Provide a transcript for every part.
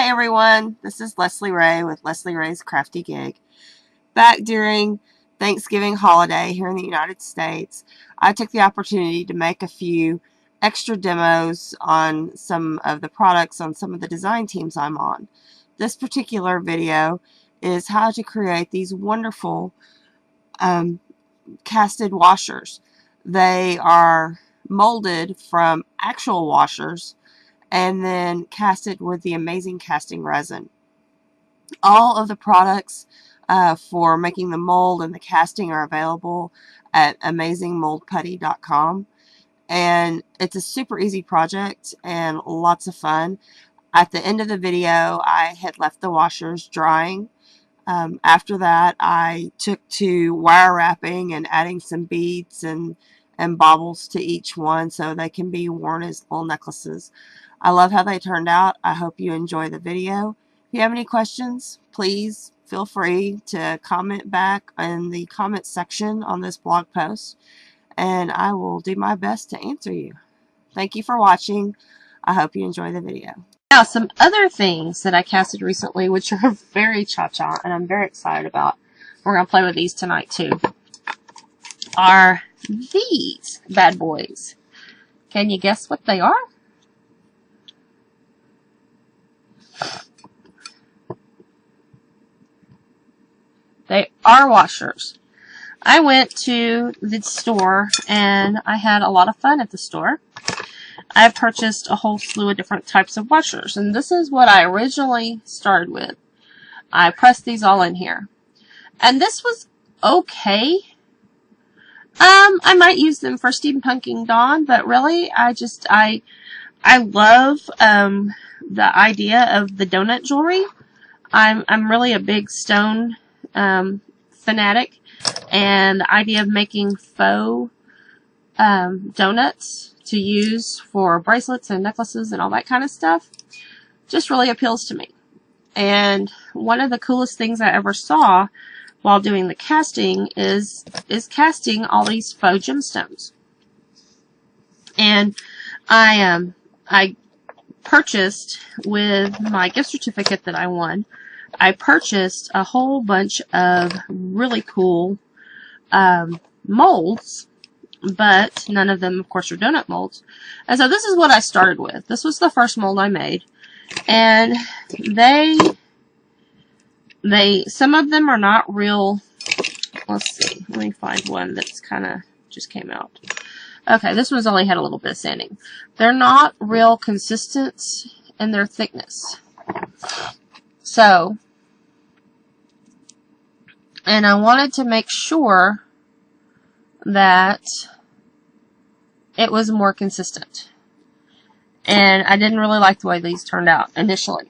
Hi everyone, this is Leslie Ray with Leslie Ray's Crafty Gig. Back during Thanksgiving holiday here in the United States, I took the opportunity to make a few extra demos on some of the products on some of the design teams I'm on. This particular video is how to create these wonderful casted washers. They are molded from actual washers and then casted with the Amazing casting resin. All of the products for making the mold and the casting are available at amazingmoldputty.com, and it's a super easy project and lots of fun. At the end of the video, I had left the washers drying. After that, I took to wire wrapping and adding some beads and baubles to each one so they can be worn as little necklaces. I love how they turned out. I hope you enjoy the video. If you have any questions, please feel free to comment back in the comment section on this blog post, and I will do my best to answer you. Thank you for watching. I hope you enjoy the video. Now, some other things that I casted recently, which are very cha-cha, and I'm very excited about, we're going to play with these tonight too, are these bad boys. Can you guess what they are? They are washers. I went to the store and I had a lot of fun at the store. I purchased a whole slew of different types of washers, and this is what I originally started with. I pressed these all in here, and this was okay. I might use them for steampunking Dawn, but really, I love the idea of the donut jewelry. I'm really a big stone fanatic, and the idea of making faux donuts to use for bracelets and necklaces and all that kind of stuff just really appeals to me. And one of the coolest things I ever saw while doing the casting is casting all these faux gemstones. And I purchased, with my gift certificate that I won, I purchased a whole bunch of really cool molds, but none of them, of course, are donut molds. And so this is what I started with. This was the first mold I made. And some of them are not real. Let's see. Let me find one that's kind of just came out. Okay, this one's only had a little bit of sanding. They're not real consistent in their thickness. So, and I wanted to make sure that it was more consistent. And I didn't really like the way these turned out initially.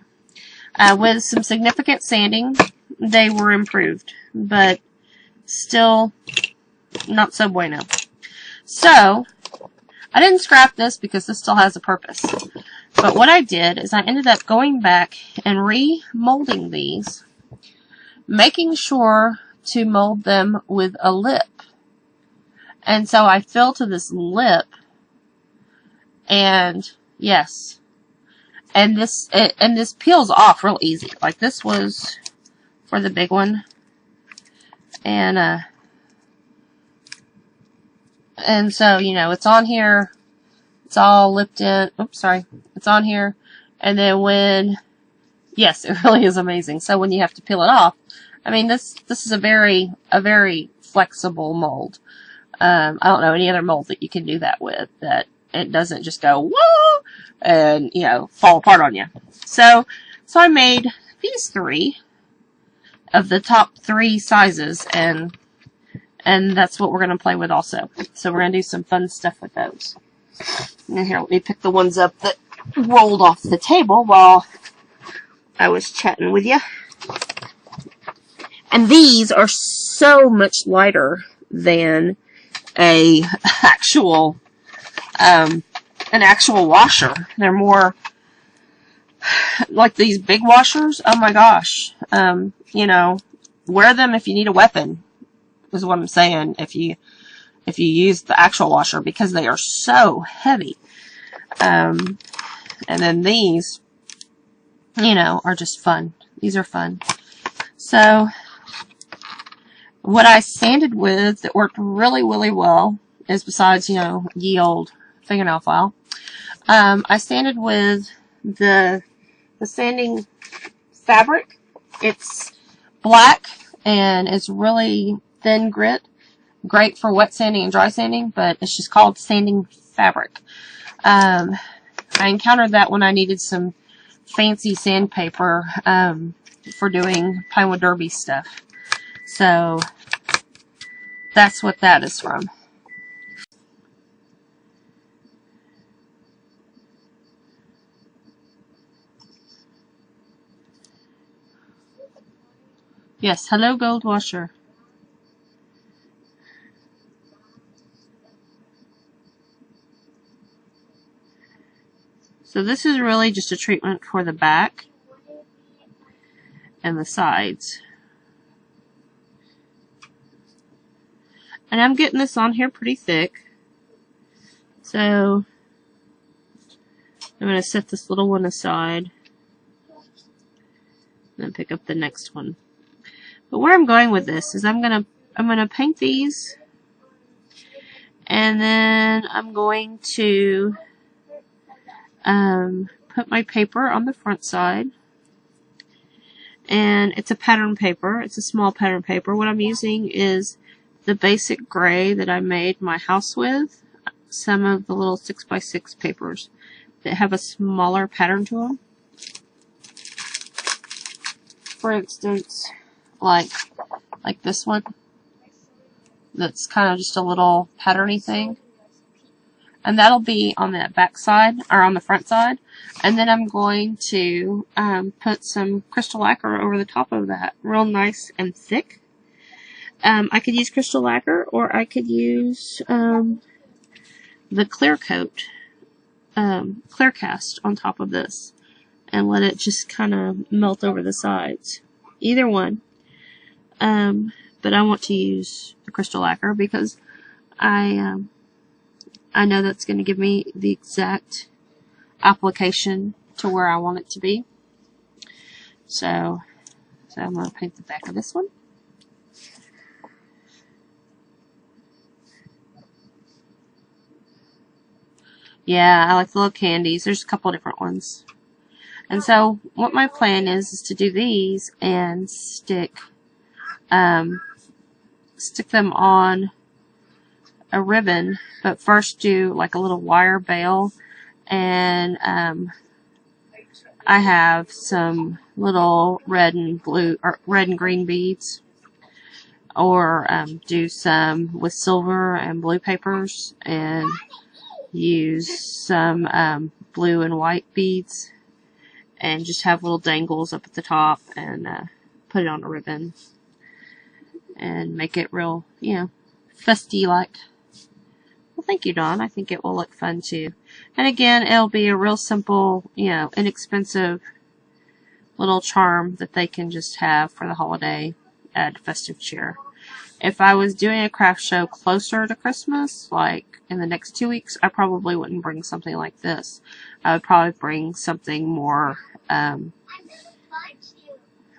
With some significant sanding, they were improved, but still not so bueno. So, I didn't scrap this because this still has a purpose. But what I did is I ended up going back and re-molding these, making sure to mold them with a lip. And so I fill to this lip, and yes, and this peels off real easy. Like this was for the big one, and so, you know, it's on here, it's all lipped in. Oops, sorry, it's on here, and then when, yes, it really is amazing. So when you have to peel it off, I mean, this is a very flexible mold. I don't know any other mold that you can do that with, that it doesn't just go whoa and, you know, fall apart on you. So I made these three of the top 3 sizes, and that's what we're going to play with also. So we're going to do some fun stuff with those. And here, let me pick the ones up that rolled off the table while I was chatting with you. And these are so much lighter than an actual washer. They're more like these big washers. Oh my gosh. You know, wear them if you need a weapon, is what I'm saying, if you use the actual washer, because they are so heavy. And then these you know, are just fun. These are fun. So what I sanded with that worked really, really well is, besides, you know, ye old fingernail file, I sanded with the sanding fabric. It's black and it's really thin grit. Great for wet sanding and dry sanding, but it's just called sanding fabric. I encountered that when I needed some fancy sandpaper for doing Pinewood Derby stuff. So that's what that is from. Yes, hello Gold Washer. So this is really just a treatment for the back and the sides. And I'm getting this on here pretty thick. So I'm going to set this little one aside and then pick up the next one. But where I'm going with this is I'm gonna paint these, and then I'm going to put my paper on the front side. And it's a pattern paper. It's a small pattern paper. What I'm using is the basic gray that I made my house with. Some of the little 6x6 papers that have a smaller pattern to them. For instance, like this one. That's kind of just a little patterny thing. And that'll be on the back side, or on the front side. And then I'm going to put some crystal lacquer over the top of that, real nice and thick. I could use crystal lacquer, or I could use the clear coat, clear cast on top of this, and let it just kind of melt over the sides. Either one. But I want to use the crystal lacquer because I know that's going to give me the exact application to where I want it to be. So I'm going to paint the back of this one. Yeah, I like the little candies. There's a couple different ones. And so what my plan is to do these and stick them on a ribbon, but first do like a little wire bail, and I have some little red and blue or red and green beads, or do some with silver and blue papers, and use some blue and white beads, and just have little dangles up at the top, and put it on a ribbon and make it real, you know, festy like. Well, thank you, Dawn. I think it will look fun too. And again, it'll be a real simple, you know, inexpensive little charm that they can just have for the holiday, add festive cheer. If I was doing a craft show closer to Christmas, like in the next 2 weeks, I probably wouldn't bring something like this. I would probably bring something more,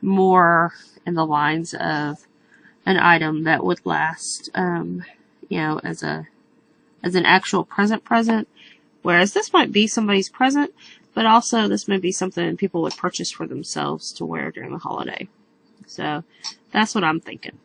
more in the lines of an item that would last, you know, as an actual present. Whereas this might be somebody's present, but also this may be something people would purchase for themselves to wear during the holiday. So that's what I'm thinking.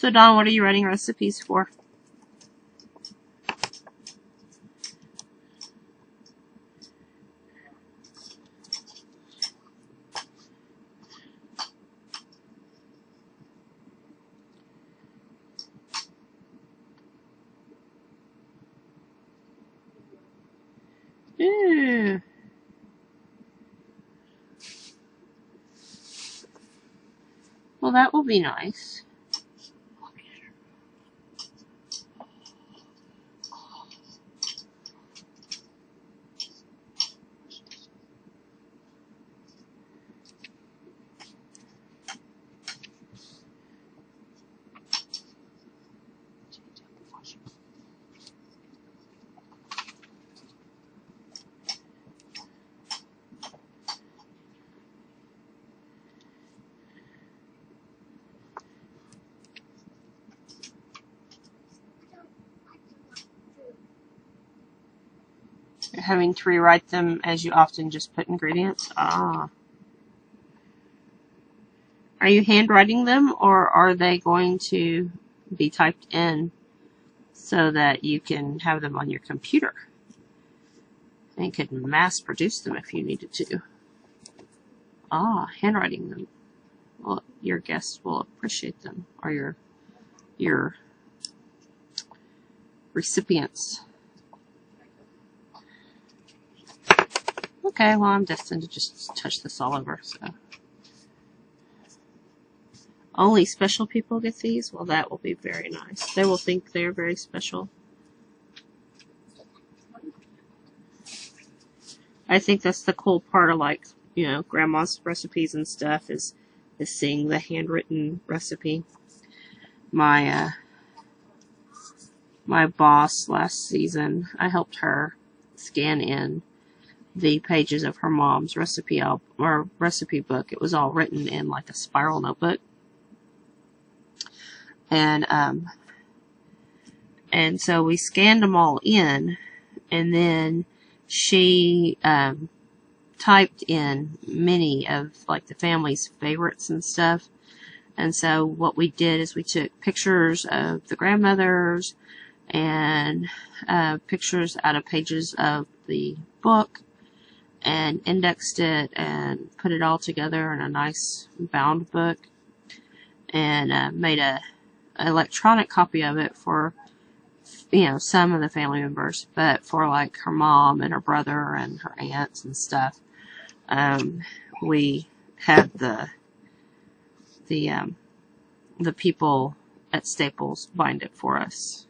So, Dawn, what are you writing recipes for? Ooh. Well, that will be nice. You're having to rewrite them as you often just put ingredients? Ah. Are you handwriting them, or are they going to be typed in so that you can have them on your computer? And you could mass produce them if you needed to. Ah, handwriting them. Well, your guests will appreciate them, or your recipients. Okay, well, I'm destined to just touch this all over, so. Only special people get these? Well, that will be very nice. They will think they're very special. I think that's the cool part of, like, you know, grandma's recipes and stuff is seeing the handwritten recipe. My boss last season, I helped her scan in the pages of her mom's recipe recipe book. It was all written in like a spiral notebook, and so we scanned them all in, and then she typed in many of like the family's favorites and stuff. And so what we did is we took pictures of the grandmothers and pictures out of pages of the book and indexed it and put it all together in a nice bound book, and made a electronic copy of it for, you know, some of the family members, but for like her mom and her brother and her aunts and stuff, we had the people at Staples bind it for us.